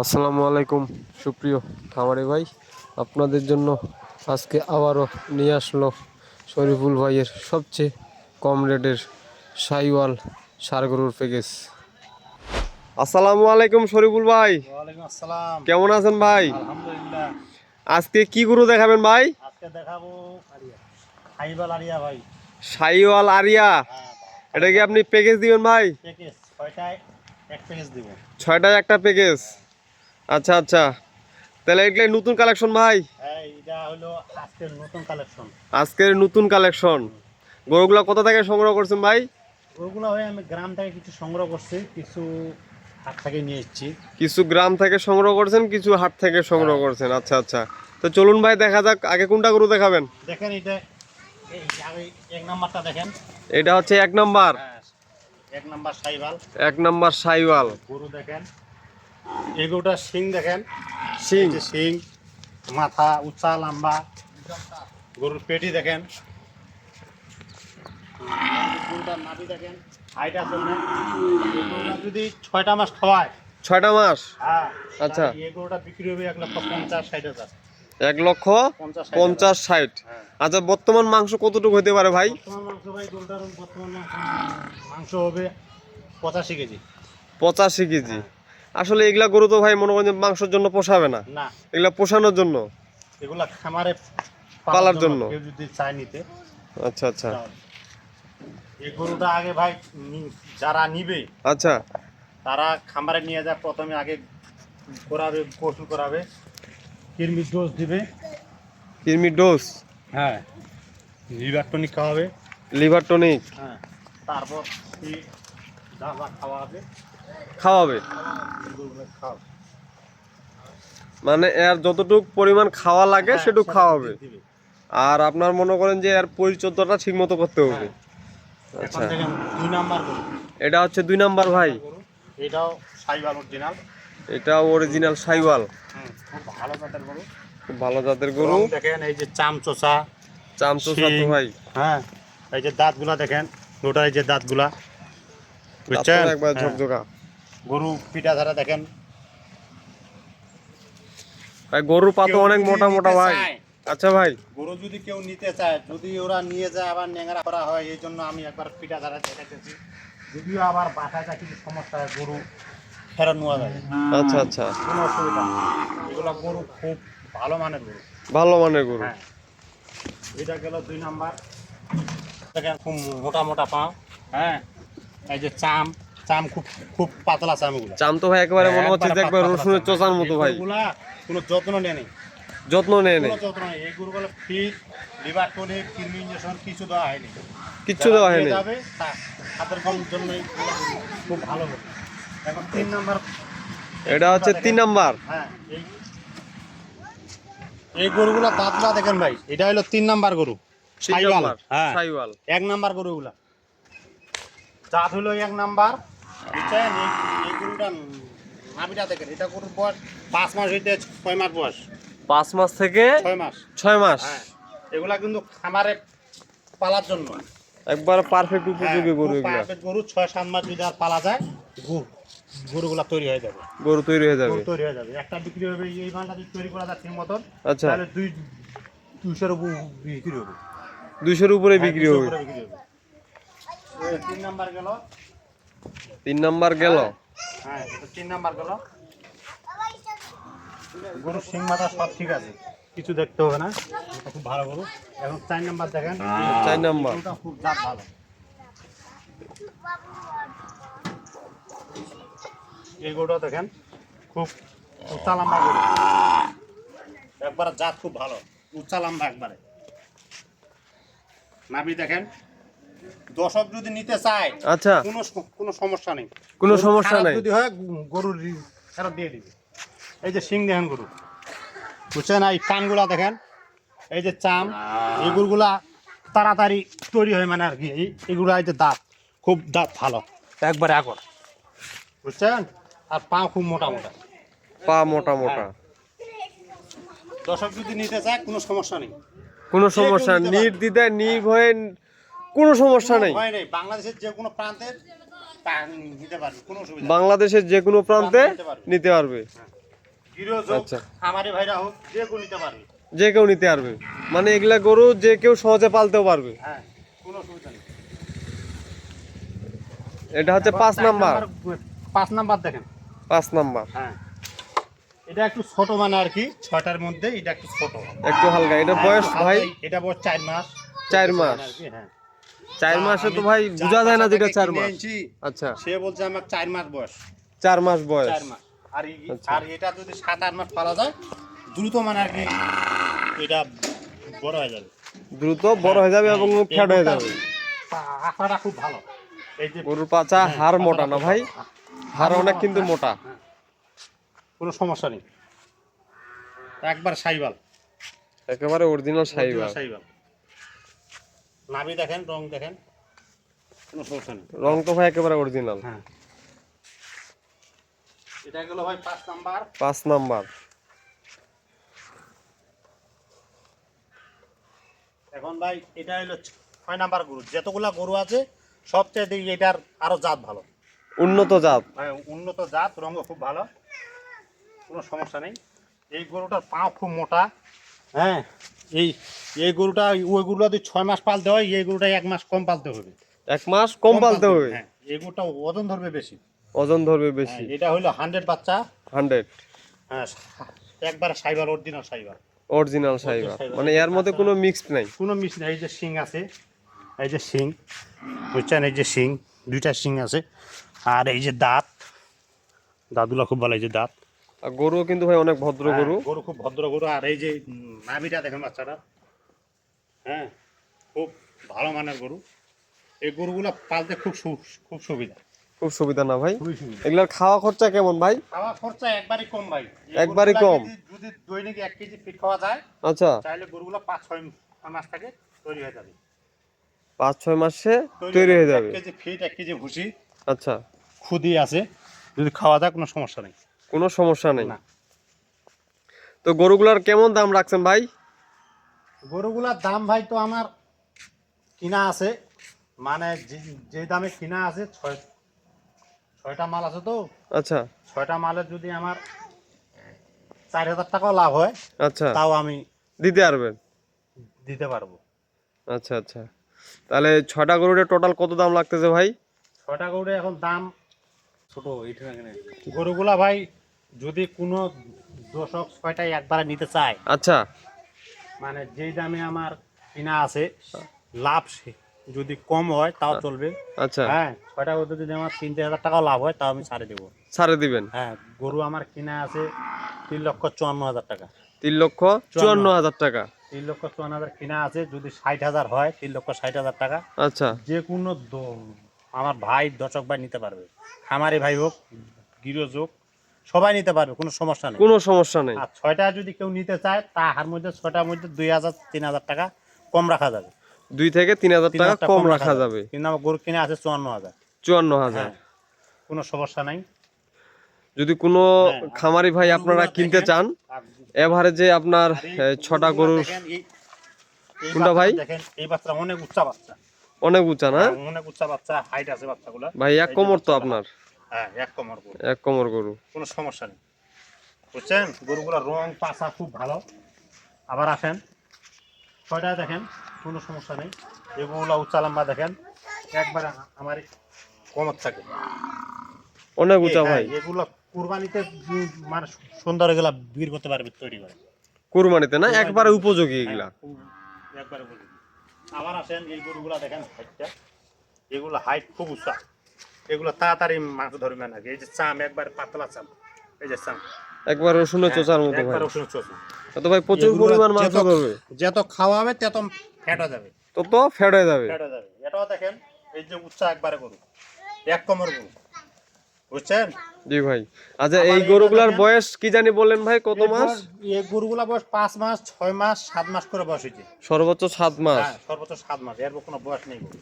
আসসালামু আলাইকুম সুপ্রিয় খামারি ভাই, আপনাদের জন্য আজকে আবারও নিয়ে আসলো শরীফুল ভাইয়ের সবচেয়ে কম রেটের সাইওয়াল ষাঁড় গরুর প্যাকেজ। আসসালামু আলাইকুম শরীফুল ভাই। ওয়ালাইকুম আসসালাম। কেমন আছেন ভাই? আলহামদুলিল্লাহ। আজকে কি গরু দেখাবেন ভাই? আজকে দেখাবো সাইওয়াল আরিয়া ভাই। সাইওয়াল আরিয়া, হ্যাঁ, এটা কি আপনি প্যাকেজ দিবেন ভাই? প্যাকেজ 6টায় এক প্যাকেজ দিব। 6টায় একটা প্যাকেজ। আচ্ছা আচ্ছা, তাহলে এটা নতুন কালেকশন ভাই? হ্যাঁ, এটা হলো আজকের নতুন কালেকশন। আজকের নতুন কালেকশন। গরুগুলা কোথা থেকে সংগ্রহ করছেন ভাই? ওগুলো হয়ে আমি গ্রাম থেকে কিছু সংগ্রহ করছি, কিছু হাট থেকে নিয়ে এসেছি। কিছু গ্রাম থেকে সংগ্রহ করছেন, কিছু হাট থেকে সংগ্রহ করছেন। আচ্ছা আচ্ছা, তো চলুন ভাই দেখা যাক, আগে কোনটা গরু দেখাবেন? দেখেন এটা, এই আগে এক নাম্বারটা দেখেন। এটা হচ্ছে 1 নাম্বার। হ্যাঁ, এক নাম্বার সাইওয়াল। 1 নাম্বার সাইওয়াল গরু দেখেন, এই গরুটার শিং দেখেন, সিং। এই যে শিং, মাথা উঁচা লম্বা। গরুর পেটি দেখেন, গরুটার নাভি দেখেন, হাইট আছে অনেক। গরুটা যদি 6টা মাস খাওয়ায়, 6টা মাস। হ্যাঁ, আচ্ছা, এই গরুটা বিক্রি হবে 1,50,60,000। 1,50,60,000। হ্যাঁ। আচ্ছা, বর্তমান মাংস কতটুকু হতে পারে ভাই? বর্তমান মাংস ভাই, গরুটার বর্তমান মাংস হবে 85 কেজি। 85 কেজি। হ্যাঁ। আসলে এগুলা গরু তো ভাই মনে করেন যে মাংসের জন্য পোষাবে না, না, এগুলা পোষানোর জন্য, এগুলা খামারে পালার জন্য। কেউ যদি চায় নিতে। আচ্ছা আচ্ছা এই গরুটা আগে ভাই যারা নিবে, আচ্ছা। তারা খামারে নিয়ে যায়, প্রথমে আগে করাবে, গোসল করাবে, কৃমির ডোজ দিবে। কৃমি ডোজ, হ্যাঁ, লিভার টনিক খাওয়াবে। লিভার টনিক হ্যাঁ, তারপর যা যা খাওয়াবে খাওয়াবে। গরুগুলো খাওয়াবে। মানে এর যতটুক পরিমাণ খাওয়া লাগে হ্যাঁ, সেটুক সেটা খাওয়াবে। দিবে। আর আপনার মনে করেন যে এর পরিচর্যাটা ঠিক মতো করতে হবে। হ্যাঁ। আচ্ছা, এখন দেখেন 2 নাম্বার গরু। এটা হচ্ছে 2 নাম্বার ভাই। গরু, এটাও সাইওয়াল অরিজিনাল। এটা অরিজিনাল সাইওয়াল, খুব ভালো জাতের গরু। খুব ভালো জাতের গরু। রং দেখেন, এই যে চামচোচা, চামচোচা তো শিং। ভাই, হ্যাঁ, এই যে দাঁতগুলা দেখেন, ওটা এই যে দাঁতগুলা, বুঝছেন? দাঁতটা একবার হ্যাঁ। ঝকঝকা। গরু পিঠা ধারা দেখেন। ভাই গরুর পাতো কেউ অনেক যদি মোটা মোটা নিতে ভাই। চায়, আচ্ছা ভাই, গরু যদি কেউ নিতে চায়, যদি ওরা নিয়ে যায় আবার ন্যাংরা করা হয়, এই জন্য আমি একবার পিঠা ধারা দেখাইতেছি। যদিও আবার বাসায় কিছু সমস্যা হয়, গরু ফেরত নেওয়া যায়, আচ্ছা আচ্ছা, কোনো অসুবিধা নেই। এগুলো গরু খুব ভালো মানের গরু। ভালো মানের গরু। হ্যাঁ, এটা গেল 2 নাম্বার। দেখেন খুব মোটা মোটা পা। হ্যাঁ, এই যে চাম, চাম খুব খুব পাতলা চাম এগুলো। চাম তো ভাই একেবারে মনে হচ্ছে যে একবার পাতলা রসুনের চাম। চোচার মতো ভাই। এগুলা কোনো যত্ন নেই, যত্ন নেয় নেই, কোনো যত্ন নেই। এই গরুগুলো ফিট, লিভার টনিক, কৃমি ইঞ্জেকশন কিছু দেওয়া হয়নি। কিচ্ছু দেওয়া হয়নি। যাবে হাতের কম জন্য খুব ভালো গরু। এখন 3 নাম্বার। এটা হচ্ছে 3 নাম্বার। হ্যাঁ, এই গরুগুলা দাঁতগুলা দেখেন ভাই, এটা হলো 3 নাম্বার গরু। 3 সাইওয়াল। নাম্বার হ্যাঁ, সাইওয়াল। 1 নাম্বার গরুগুলা জাত হলো 1 নাম্বার। বুঝছেন? এই গরুটা নাভিটা দেখেন, এটা গরুর বয়স 5 মাস হইতে 6 মাস বয়স। 5 মাস থেকে 6 মাস। 6 মাস। হ্যাঁ, এগুলা কিন্তু খামারে পালার জন্য একবার পারফেক্ট উপযোগী গরু এগুলা। পারফেক্ট গরু। 6-7 মাস যদি আর পালা যায়, গরুগুলা তৈরি হয়ে যাবে। গরু তৈরি হয়ে যাবে। গরু তৈরি হয়ে যাবে। একটা বিক্রি হবে, এই মানটা যদি তৈরি করা যায় ঠিক মতন, আচ্ছা, তাহলে 200-এর উপর বিক্রি হবে। 200-এর উপরে বিক্রি 200 হবে। উপরে বিক্রি হবে। 3 নাম্বার গেল। 3 নাম্বার গেল। হ্যাঁ, এটা 3 নাম্বার গেল। গরুর সিং মাথা সব ঠিক আছে, কিছু দেখতে হবে না, এটা খুব ভালো গরু। এখন 4 নাম্বার দেখেন। 4 নাম্বার। গরুটা খুব জাত ভালো। এই গরুটা দেখেন, খুব উঁচা লম্বা গরু, একবার জাত খুব ভালো, উঁচা লম্বা একবারে। নাভি দেখেন। দর্শক যদি নিতে চায়, আচ্ছা, কোনো সমস্যা নেই, কোনো গরু সমস্যা খারাপ নাই। যদি হয়, গরুর ফেরত দিয়ে দিবে। এই যে সিং দেখেন গরু, বুঝছেন? এই কানগুলা দেখেন, এই যে চাম, এই গরুগুলা তাড়াতাড়ি তৈরি হয়, মানে আর কি। এইগুলা এই যে দাঁত, খুব দাঁত ভালো, একবারে আগর, বুঝছেন? আর পা খুব মোটা মোটা। পা মোটা মোটা। দর্শক যদি নিতে চায়, কোনো সমস্যা নেই, কোনো যে কেউ সমস্যা নিতে পারবে। নির্দ্বিধায় নির্ভয়ে, কোনো সমস্যা কোনো নেই। ভয় নেই, বাংলাদেশের যে কোনো প্রান্তে নিতে পারবে, কোনো অসুবিধা নেই। বাংলাদেশের যে কোনো প্রান্তে নিতে পারবে। নিতে পারবে। গৃহযোগ আচ্ছা। খামারি ভাইরা হোক, যে কেউ নিতে পারবে। যে কেউ নিতে পারবে, মানে এগুলা গরু যে কেউ সহজে পালতেও পারবে। হ্যাঁ, কোনো অসুবিধা নেই। এটা হচ্ছে এবার 5 চার নাম্বার। 5 নাম্বার দেখেন। 5 নাম্বার হ্যাঁ, এটা একটু ছোট মানে আর কি, 6টার মধ্যে এটা একটু ছোট। একটু হালকা। এটা হ্যাঁ, বয়স একটু ভাই হালকা, এটা বয়স 4 মাস। 4 মাস। আর কি, হ্যাঁ। 4 মাসে তো আমি ভাই যার বোঝা যায় না বাসা যেটা থেকে 4 কিনে মাস। এনেছি, আচ্ছা, সে বলছে আমার 4 মাস বয়স। 4 মাস বয়স। 4 মাস। আর আচ্ছা। আর এটা যদি 7-8 মাস পালা যায়, দ্রুত মানে আর কি এটা বড় হয়ে যাবে। দ্রুত বড় হয়ে যাবে এবং ফ্যাট হয়ে যাবে। আশাটা খুব ভালো। এই যে গরুর পাচা হ্যাঁ, হাড় মোটা পাছাটা না খুব ভাই? ভালো। হাড় অনেক কিন্তু মোটা। হ্যাঁ, কোনো সমস্যা নেই, একবার সাইবাল, একেবারে অরিজিনাল শাহিওয়াল। সাইবাল। নাভি দেখেন, রং দেখেন, কোনো সমস্যা নেই। রং তো ভাই একেবারে অরিজিনাল। হ্যাঁ, এটা গেল ভাই 5 নাম্বার। 5 নাম্বার। এখন ভাই এটা হলো 6 নাম্বার গরু। যতগুলা গরু আছে সবচেয়ে দেখি এটার আরো জাত ভালো, উন্নত জাত। মানে উন্নত জাত, রঙও খুব ভালো, কোনো সমস্যা নেই। এই গরুটার পা খুব মোটা। হ্যাঁ, এই এই গরুটা ওই গরুটা যদি 6 মাস পালতে হয়, এই গরুটা 1 মাস কম পালতে হবে। 1 মাস কম পালতে হবে। হ্যাঁ, এই গরুটা ওজন ধরবে বেশি। ওজন ধরবে হ্যাঁ, বেশি। এটা হলো 100 বাচ্চা। 100 হ্যাঁ, একবার cyber, original cyber. Original Sahiwal, মানে এর মধ্যে কোনো মিক্সড নাই। কোনো মিস নেই। এই যে শিং আছে, এই যে শিং, বুঝছেন, এই যে শিং, 2টা শিং আছে। আর এই যে দাঁতগুলো খুব ভালো, এই যে দাঁত। আর গরুও কিন্তু ভাই অনেক ভদ্র গরু। হ্যাঁ, গরু খুব ভদ্র গরু। আর এই যে নাভিটা দেখেন বাচ্চাটা, হ্যাঁ, খুব ভালো মানের গরু। এই গরুগুলো পালতে খুব সুবিধা। খুব সুবিধা না ভাই? খুবই সুবিধা। এগুলার খাওয়া খরচা কেমন ভাই? খাওয়া খরচা একবারই কম ভাই। এই একবারই গরুগুলা কম? যদি দৈনিক 1 কেজি ফিট খাওয়া যায়, আচ্ছা, চাইলে গরুগুলো 5-6 মাস থেকে তৈরি হয়ে যাবে। 5-6 মাসে তৈরি হয়ে যাবে। 1 কেজি ফিট, 1 কেজি ভুসি, আচ্ছা, খুদি আছে, যদি খাওয়া যায় কোনো সমস্যা নেই। কোনো সমস্যা নেই। না, তো গরুগুলার কেমন দাম রাখছেন ভাই? গরুগুলার দাম ভাই তো আমার কিনা আছে, মানে যে দামে কিনা আছে, 6টা মাল আছে তো। আচ্ছা 6টা মালের যদি আমার 4,000 টাকাও লাভ হয়, আচ্ছা, তাও আমি দিতে পারবেন? দিতে পারবো। আচ্ছা আচ্ছা, তাহলে 6টা গরুর টোটাল কত দাম লাগতেছে ভাই? 6টা গরু এখন দাম ছোট। গরুগুলা ভাই যদি কোনো দর্শক 6টাই একবারে নিতে চায়, আচ্ছা মানে যেই দামে আমার কিনা আছে, লাভ যদি কম হয় তাও চলবে। আচ্ছা, হ্যাঁ, 6টা গরু যদি আমার 3,000 টাকাও লাভ হয়, তাও আমি ছাড়ে দেবো। ছাড়ে দিবেন? হ্যাঁ, গরু আমার কিনা আছে 3,54,000 টাকা। 3,54,000 টাকা? 3,54,000 কিনা আছে, যদি 60,000 হয়, 3,60,000 টাকা। আচ্ছা, যে কোনো আমার ভাই, দর্শক ভাই নিতে পারবে, খামারি ভাই হোক, গৃহযোগ, সবাই নিতে পারবে, কোনো সমস্যা নেই। কোনো সমস্যা নেই। আর 6টা যদি কেউ নিতে চায়, তাহার মধ্যে 6টার মধ্যে 2,000-3,000 টাকা কম রাখা যাবে। 2 থেকে 3,000 টাকা 3,000 কম রাখা যাবে। কিন্তু আমার গরু কিনে আছে 54,000। 54,000। হ্যাঁ, কোনো সমস্যা নাই। যদি কোনো হ্যাঁ, খামারি ভাই আপনারা গরুগুলা কিনতে দেখেন, চান, আর এভারেজে আপনার আর এই 6টা গরুগুলা গরুর দেখেন, এই কোনটা ভাই? বাচ্চাটা দেখেন, এই বাচ্চা অনেক উচ্চা বাচ্চা। অনেক উঁচা না অনেক উচ্চা বাচ্চা, হাইট আছে বাচ্চাগুলা। ভাই? এক এই যে কোমর তো বাচ্চাটা, আপনার? হ্যাঁ, 1 কোমর গরু, এক কোমর গরু। কোনো সমস্যা নেই, বুঝছেন। গরুগুলোর রং পাছা খুব ভালো। আবার আসেন, 6টা দেখেন, কোনো সমস্যা নেই। এগুলো উচ্চা লম্বা দেখেন, একবারে আমার কমর থাকে। অনেক উঁচা হ্যাঁ, ভাই। এগুলো কুরবানিতে মানে সুন্দর, এগুলা বীর করতে পারবে, তৈরি করে কুরবানিতে না কুরবানিতে একবারে উপযোগী হ্যাঁ, এগুলা? একবারে উপযোগী। আবার আসেন, এই গরুগুলা দেখেন হাইটটা, এগুলো হাইট খুব উঁচা। এগুলো তাড়াতাড়ি মাংস ধরবে না। এই যে চাম, একবার পাতলা চাম, এই যে চাম, একবার রসুনের চোচার মতো ভাই। একবার ওষুধ চোষা। তো ভাই প্রচুর এগুলো পরিমাণ মাংস যত- করবে? যত খাওয়া হবে তত ফ্যাট হয়ে যাবে, তো ফ্যাট হয়ে যাবে। ফ্যাট হয়ে যাবে। এটাও দেখেন, এই যে উচ্চা একবারে গরু, 1 কোমর গরু, বুঝছেন। জি ভাই। আচ্ছা, আবার এই এইটা গরুগুলার দেখেন, বয়স কি জানি বললেন ভাই, কত মাস? এই গরুগুলা বয়স 5 মাস, 6 মাস, 7 মাস করে বয়স হয়েছে। সর্বোচ্চ 7 মাস? হ্যাঁ, সর্বোচ্চ 7 মাস, এর কোনো বয়স নেই গরু।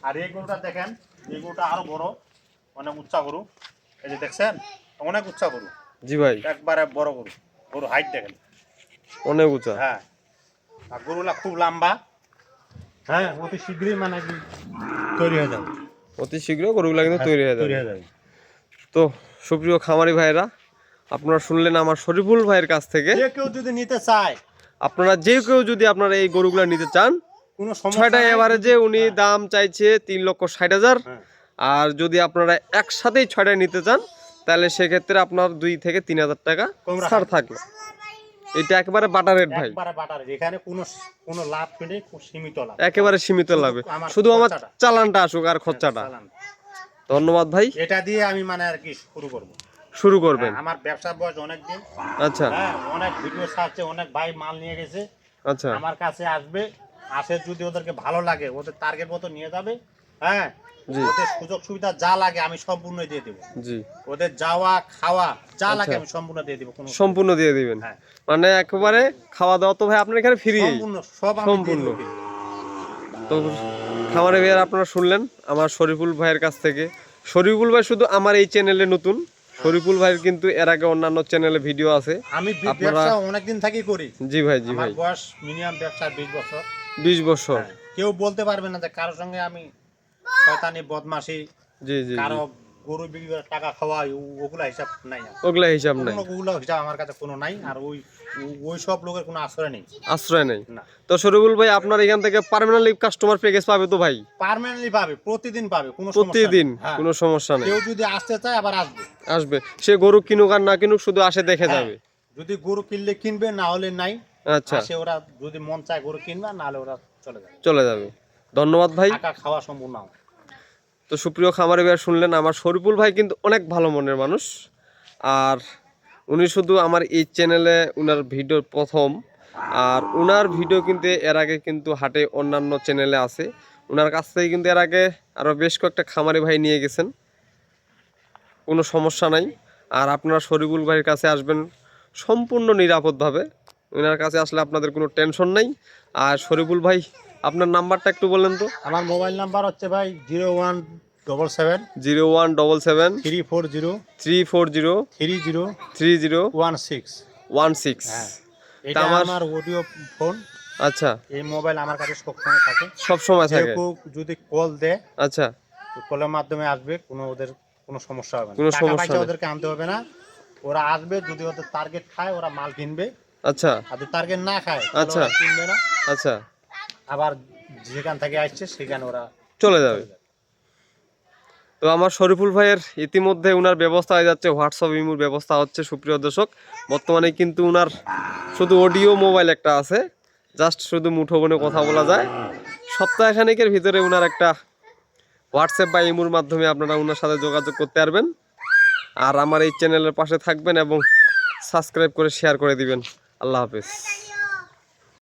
আর এই গরুটা দেখেন, এই গরুটা আরো বড়, অনেক উচ্চা গরু। এই যে দেখছেন, অনেক উচ্চা গরু, জি ভাই, একবারে বড় গরু। গরু হাইট দেখেন, অনেক উঁচা। হ্যাঁ। আর গরুলা খুব লম্বা। হ্যাঁ, অতি শীঘ্রই মানে কি তৈরি হয়ে যাবে। অতি শীঘ্র গরুগুলা কিন্তু তৈরি হয়ে তৈরি যাবে। হয়ে যাবে। তো সুপ্রিয় খামারি ভাইরা, আপনারা শুনলেন আমার শরীফুল ভাইয়ের কাছ থেকে। যে কেউ যদি নিতে চায়, আপনারা যে কেউ যদি আপনারা এই গরুগুলো নিতে চান, কোনো সমস্যা ছয়টা নাই। এভারেজে উনি দাম চাইছে 3,60,000। হ্যাঁ। আর যদি আপনারা একসাথেই ছয়টা নিতে চান তাহলে সেক্ষেত্রে আপনার 2 থেকে 3,000 টাকা কম রাখা ছাড় থাকলো। এটা একেবারে বাটার রেট ভাই, একবারে বাটার, এখানে কোনো লাভ নেই, খুব সীমিত লাভ, একেবারে সীমিত লাভে। আমার শুধু আমার খরচাটা। চালানটা আসুক আর খরচাটা। চালান। ধন্যবাদ ভাই, এটা দিয়ে আমি মানে আর কি শুরু করব। শুরু করবেন। আমার ব্যবসার বয়স অনেক দিন। আচ্ছা হ্যাঁ, অনেক ভিডিও ছাড়ছে, অনেক ভাই মাল নিয়ে গেছে, আচ্ছা আমার কাছে আসবে, আসে যদি ওদেরকে ভালো লাগে ওদের টার্গেট মতো নিয়ে যাবে। হ্যাঁ, জি ওদের সুযোগ সুবিধা যা লাগে আমি সম্পূর্ণ দিয়ে দেবো। জি, ওদের যাওয়া খাওয়া যা লাগে আচ্ছা। আমি সম্পূর্ণ দিয়ে দেবো, কোনো সম্পূর্ণ দিয়ে দিবেন। হ্যাঁ। মানে একেবারে খাওয়া দাওয়া তো ভাই আপনার এখানে ফ্রি। সম্পূর্ণ সব আমি দিয়ে সম্পূর্ণ। দেবো। তো খামারে ভাইয়ার আপনারা শুনলেন আমার শরীফুল ভাইয়ের কাছ থেকে। শরীফুল ভাই শুধু আমার এই চ্যানেলে নতুন, শরীফুল ভাইয়ের কিন্তু এর আগে অন্যান্য চ্যানেলে ভিডিও আছে। আমি আপনারা- ব্যবসা অনেকদিন থাকি করি। জি ভাই, জি আমার ভাই, বয়স মিনিমাম ব্যবসা 20 বছর। 20 বছর। হ্যাঁ, কেউ বলতে পারবে না যে কারোর সঙ্গে আমি শয়তানি বদমাশি, জি জি, কারো গরু বিক্রি করে টাকা খাওয়াই, ওগুলা হিসাব নাই আমার। ওগুলা হিসাব নাই, ওগুলো হিসাব আমার কাছে কোনো নাই, আর ওই সব লোকের কোনো আশ্রয় নেই। আশ্রয় নেই। না, তো শরীফুল ভাই আপনার এখান থেকে পার্মানেন্টলি কাস্টমার প্যাকেজ পাবে তো ভাই? পার্মানেন্টলি পাবে, প্রতিদিন পাবে, কোনো সমস্যা নেই। প্রতিদিন হ্যাঁ, কোনো সমস্যা নেই। কেউ যদি আসতে চায় আবার আসবে। আসবে, সে গরু কিনুক আর না কিনুক, শুধু আসে দেখে হ্যাঁ, যাবে। যদি গরু কিনলে কিনবে, না হলে নাই। আচ্ছা, আসে ওরা, যদি মন চায় গরু কিনবে, না হলে ওরা চলে যাবে। চলে যাবে। ধন্যবাদ ভাই। টাকা খাওয়া সম্পূর্ণ আমার। তো সুপ্রিয় খামারি ভাই শুনলেন আমার শরীফুল ভাই কিন্তু অনেক ভালো মনের মানুষ। আর উনি শুধু আমার এই চ্যানেলে উনার ভিডিও প্রথম, আর উনার ভিডিও কিন্তু এর আগে কিন্তু হাটে অন্যান্য চ্যানেলে আছে। উনার কাছ থেকে কিন্তু এর আগে আরও বেশ কয়েকটা খামারি ভাই নিয়ে গেছেন, কোনো সমস্যা নাই। আর আপনারা শরীফুল ভাইয়ের কাছে আসবেন সম্পূর্ণ নিরাপদভাবে। ওনার কাছে আসলে আপনাদের কোনো টেনশন নেই। আর শরীফুল ভাই আপনার নাম্বারটা একটু বলেন তো। আমার মোবাইল নাম্বার হচ্ছে ভাই 0177 0177 340 340 3016। 3016। হ্যাঁ, তা এটা আমার- আমার অডিও ফোন। আচ্ছা, এই মোবাইল আমার কাছে সবসময় থাকে। সব সময় যে থাকে। কেউ যদি কল দেয়, আচ্ছা, কলের মাধ্যমে আসবে, ওদের কোনো সমস্যা হবে না, কোনো টাকা সমস্যা পয়সা নেই। ওদেরকে আনতে হবে না। ওরা আসবে, যদি ওদের টার্গেট খায় ওরা মাল কিনবে, আচ্ছা, আর যদি টার্গেট না খায় তাহলে আচ্ছা। ওরা কিনবে না। আচ্ছা, আবার যেখান থেকে আসছে সেখানে ওরা চলে যাবে। তো আমার শরীফুল ভাইয়ের ইতিমধ্যে উনার ব্যবস্থা হয়ে যাচ্ছে, হোয়াটসঅ্যাপ ইমুর ব্যবস্থা হচ্ছে। সুপ্রিয় দর্শক, বর্তমানে কিন্তু উনার শুধু অডিও মোবাইল একটা আছে, জাস্ট শুধু মুঠোফোনে কথা বলা যায়। সপ্তাহখানেকের ভিতরে উনার একটা হোয়াটসঅ্যাপ বা ইমুর মাধ্যমে আপনারা উনার সাথে যোগাযোগ করতে পারবেন। আর আমার এই চ্যানেলের পাশে থাকবেন এবং সাবস্ক্রাইব করে শেয়ার করে দিবেন। আল্লাহ হাফেজ।